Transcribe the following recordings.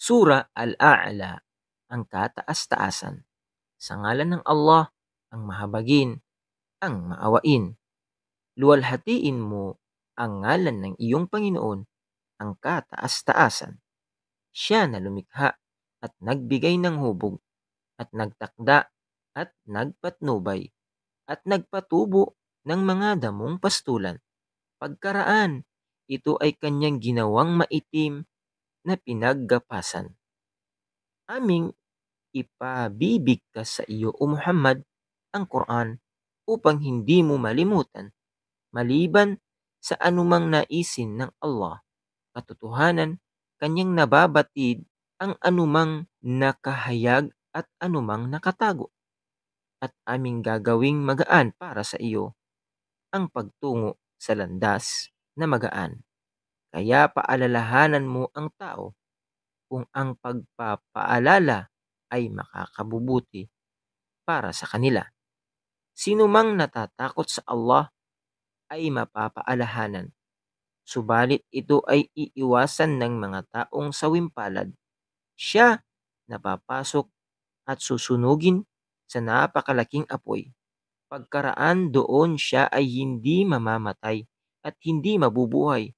Sura Al-A'la, ang kataas-taasan. Sa ngalan ng Allah, ang mahabagin, ang maawain. Luwalhatiin mo ang ngalan ng iyong Panginoon, ang kataas-taasan. Siya na lumikha at nagbigay ng hubog at nagtakda at nagpatnubay at nagpatubo ng mga damong pastulan. Pagkaraan, ito ay kanyang ginawang maitim na pinaggapasan. Aming ipabibigkas sa iyo, O Muhammad, ang Quran upang hindi mo malimutan maliban sa anumang naisin ng Allah. Katotohanan, kanyang nababatid ang anumang nakahayag at anumang nakatago. At aming gagawing magaan para sa iyo ang pagtungo sa landas na magaan. Kaya paalalahanan mo ang tao kung ang pagpapaalala ay makakabubuti para sa kanila. Sino mang natatakot sa Allah ay mapapaalahanan, subalit ito ay iiwasan ng mga taong sawimpalad. Siya napapasok at susunugin sa napakalaking apoy. Pagkaraan doon siya ay hindi mamamatay at hindi mabubuhay.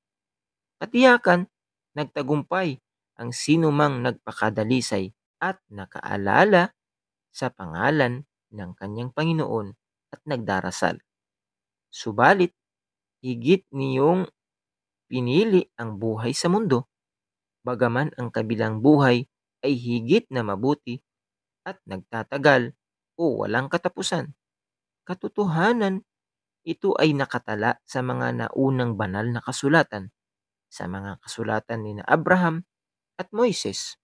Katiyakan, nagtagumpay ang sinumang nagpakadalisay at nakaalala sa pangalan ng kanyang Panginoon at nagdarasal. Subalit, higit niyong pinili ang buhay sa mundo, bagaman ang kabilang buhay ay higit na mabuti at nagtatagal o walang katapusan. Katotohanan, ito ay nakatala sa mga naunang banal na kasulatan, sa mga kasulatan ni Abraham at Moises.